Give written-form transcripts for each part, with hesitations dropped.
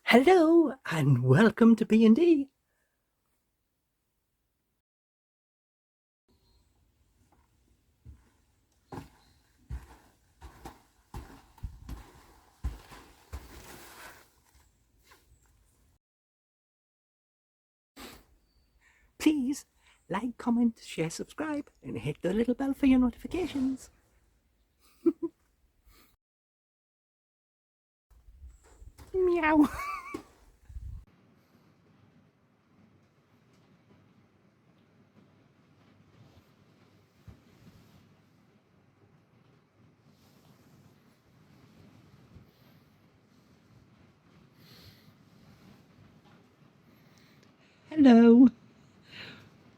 Hello and welcome to B&D. Please like, comment, share, subscribe, and hit the little bell for your notifications. Meow. Hello.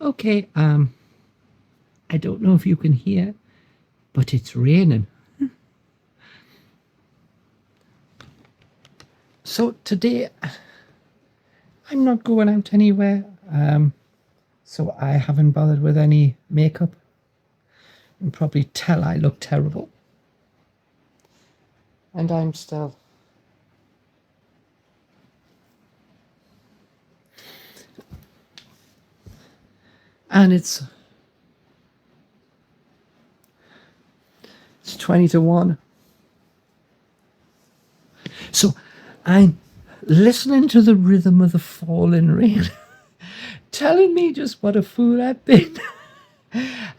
Okay, I don't know if you can hear, but it's raining. So today, I'm not going out anywhere, so I haven't bothered with any makeup. You can probably tell I look terrible. And I'm still... And it's 20 to 1. So I'm listening to the rhythm of the falling rain, telling me just what a fool I've been.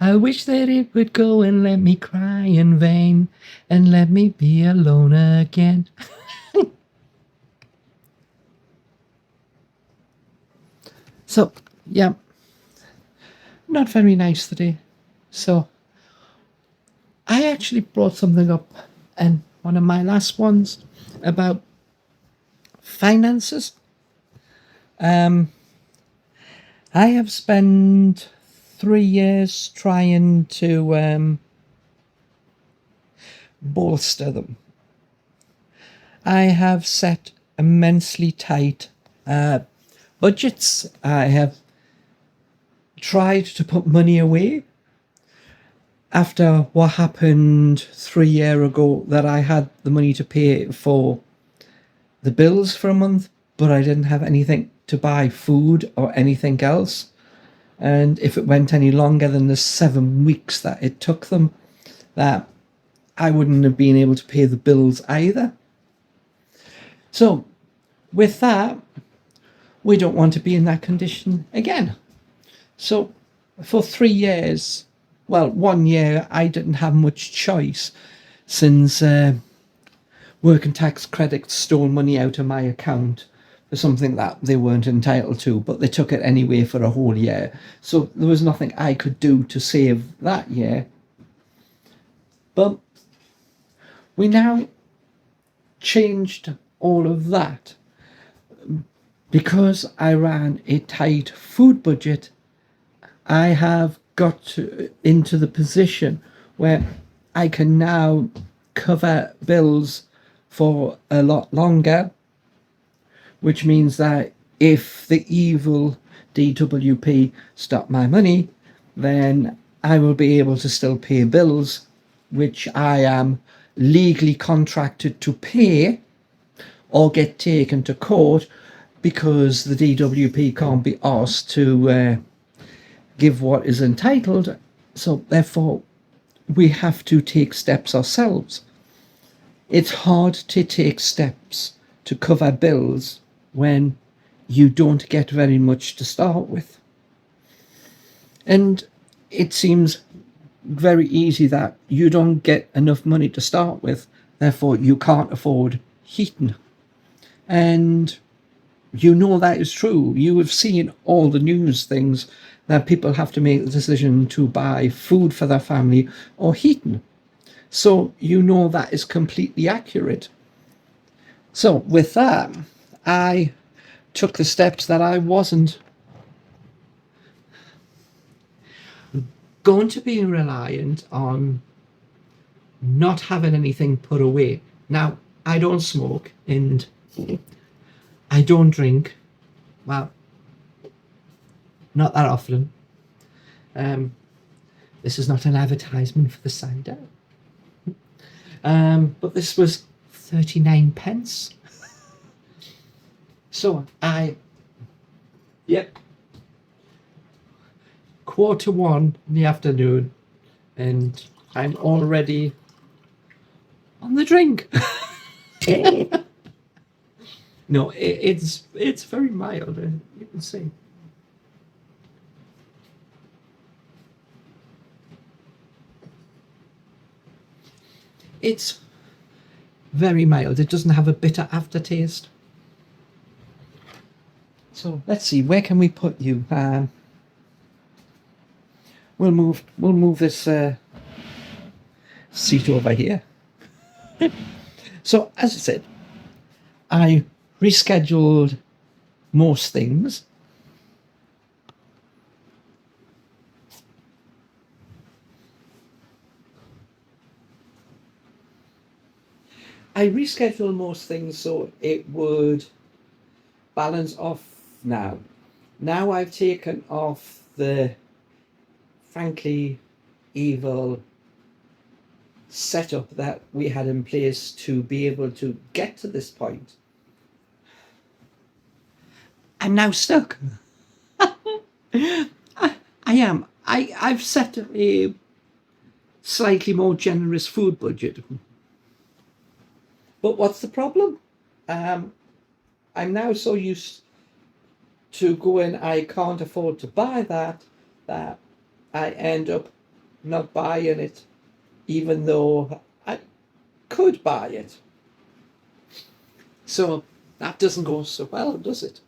I wish that it would go and let me cry in vain and let me be alone again. So, yeah, not very nice today. So, I actually brought something up in one of my last ones about finances. I have spent 3 years trying to bolster them. I have set immensely tight budgets. I have tried to put money away after what happened 3 years ago, that I had the money to pay for the bills for a month, but I didn't have anything to buy food or anything else. And if it went any longer than the 7 weeks that it took them, that I wouldn't have been able to pay the bills either. So with that, we don't want to be in that condition again. So for 3 years, well, 1 year, I didn't have much choice, since work and tax credits stole money out of my account for something that they weren't entitled to, but they took it anyway for a whole year. So there was nothing I could do to save that year. But we now changed all of that. Because I ran a tight food budget, I have got into the position where I can now cover bills for a lot longer, which means that if the evil DWP stop my money, then I will be able to still pay bills, which I am legally contracted to pay, or get taken to court, because the DWP can't be asked to give what is entitled. So therefore we have to take steps ourselves. It's hard to take steps to cover bills when you don't get very much to start with. And it seems very easy that you don't get enough money to start with, therefore you can't afford heating. And you know that is true. You have seen all the news things that people have to make the decision to buy food for their family or heating. So you know that is completely accurate. So with that, I took the steps that I wasn't going to be reliant on not having anything put away. Now, I don't smoke and I don't drink. Well, not that often. This is not an advertisement for the cider. But this was 39 pence. So yep, 1:15 in the afternoon, and I'm already on the drink. No, it's very mild, you can see. It's very mild. It doesn't have a bitter aftertaste. So let's see, where can we put you? We'll move this seat over here. So as I said, I rescheduled most things. I rescheduled most things so it would balance off now. Now I've taken off the frankly evil setup that we had in place to be able to get to this point. I'm now stuck. I am. I've set a slightly more generous food budget. But what's the problem? I'm now so used to going, I can't afford to buy that I end up not buying it, even though I could buy it. So that doesn't go so well, does it?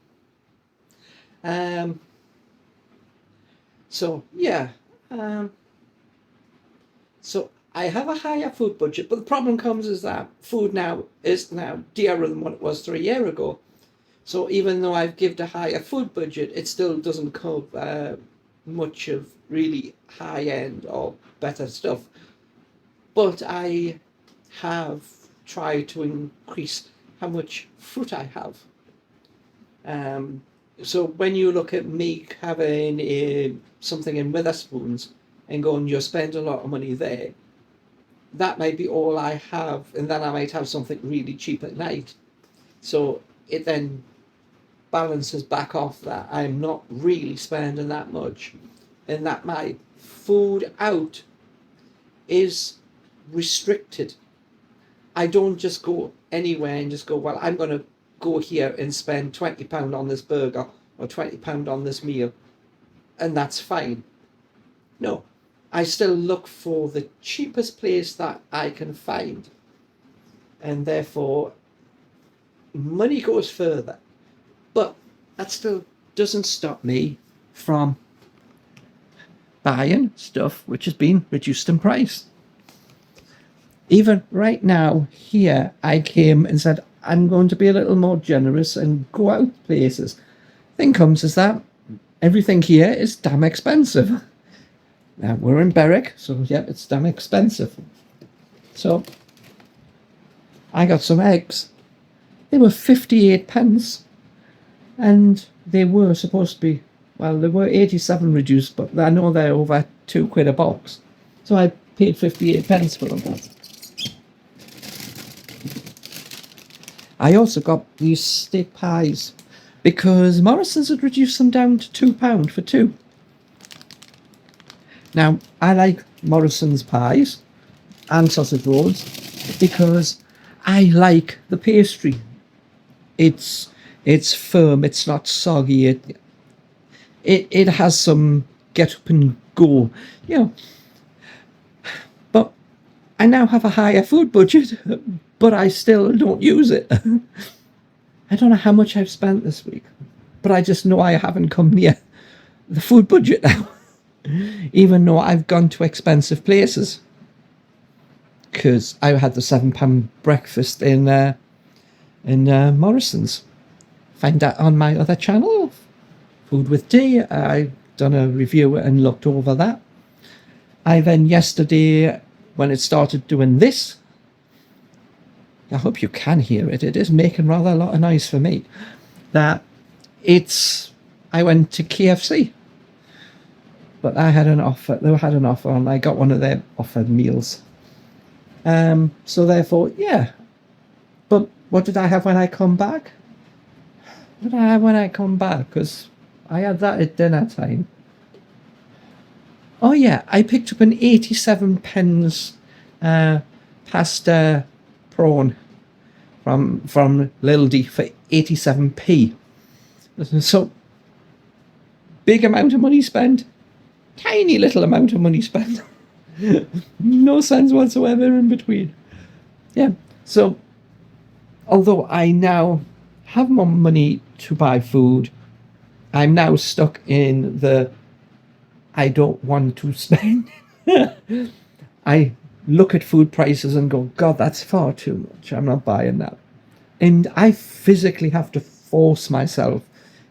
So yeah. So I have a higher food budget, but the problem comes is that food now is now dearer than what it was 3 years ago. So even though I've given a higher food budget, it still doesn't cover much of really high end or better stuff. But I have tried to increase how much fruit I have. So when you look at me having something in Witherspoons and going, you spend a lot of money there, that might be all I have, and then I might have something really cheap at night. So it then balances back off that I'm not really spending that much, and that my food out is restricted. I don't just go anywhere and just go, well, I'm going to go here and spend £20 on this burger or £20 on this meal, and that's fine. No, I still look for the cheapest place that I can find, and therefore money goes further. But that still doesn't stop me from buying stuff which has been reduced in price. Even right now here, I came and said I'm going to be a little more generous and go out places. Thing comes is that everything here is damn expensive. Now we're in Berwick, so yeah, it's damn expensive. So I got some eggs. They were 58p, and they were supposed to be, well, they were 87 reduced, but I know they're over £2 a box. So I paid 58p for them. I also got these steak pies because Morrison's had reduced them down to £2 for two. Now, I like Morrison's pies and sausage rolls because I like the pastry. It's firm, it's not soggy, it has some get up and go, you know. But I now have a higher food budget, but I still don't use it. I don't know how much I've spent this week, but I just know I haven't come near the food budget now. Even though I've gone to expensive places, because I had the £7 breakfast in Morrison's. Find that on my other channel, Food with D. I've done a review and looked over that. I then yesterday, when it started doing this, I hope you can hear it. It is making rather a lot of noise for me. I went to KFC. But I had an offer. They had an offer, and I got one of their offered meals. So therefore, yeah. But what did I have when I come back? when I come back, because I had that at dinner time. Oh yeah, I picked up an 87 pence pasta prawn from Lil D for 87p. So big amount of money spent, tiny little amount of money spent. No sense whatsoever in between. Yeah, so although I now have more money to buy food, I'm now stuck in the I don't want to spend. I look at food prices and go, God, that's far too much. I'm not buying that. And I physically have to force myself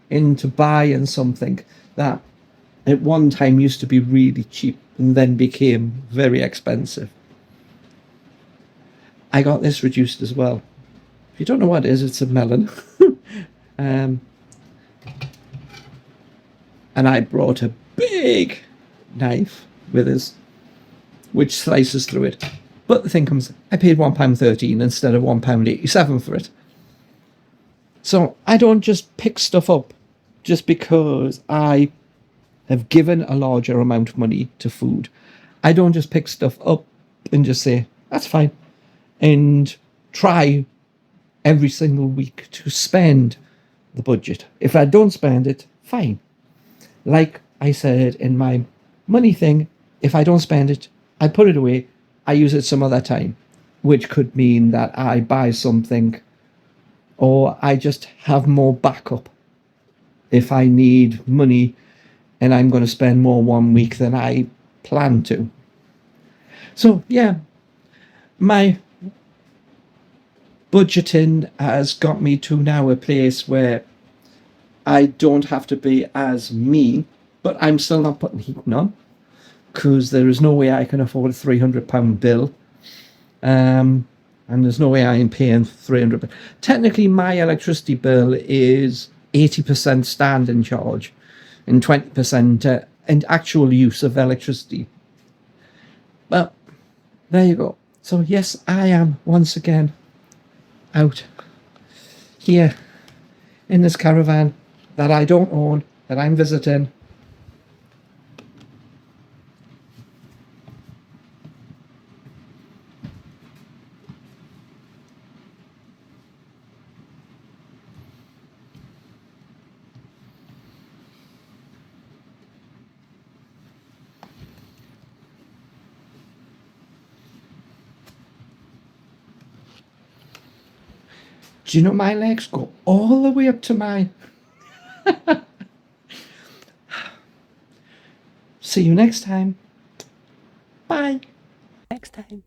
into buying something that at one time used to be really cheap and then became very expensive. I got this reduced as well. If you don't know what it is, it's a melon. And I brought a big knife with us, which slices through it. But the thing comes, I paid £1.13 instead of £1.87 for it. So I don't just pick stuff up just because I have given a larger amount of money to food. I don't just pick stuff up and just say, that's fine, and try every single week to spend the budget. If I don't spend it, fine. Like I said in my money thing, if I don't spend it, I put it away, I use it some other time, which could mean that I buy something or I just have more backup if I need money and I'm going to spend more one week than I plan to. So, yeah, my budgeting has got me to now a place where I don't have to be as me, but I'm still not putting heating on because there is no way I can afford a £300 bill. And there's no way I am paying £300. Technically, my electricity bill is 80% standing charge and 20% and actual use of electricity. But there you go. So yes, I am once again out here in this caravan that I don't own, that I'm visiting. Do you know my legs go all the way up to my... See you next time. Bye. Next time.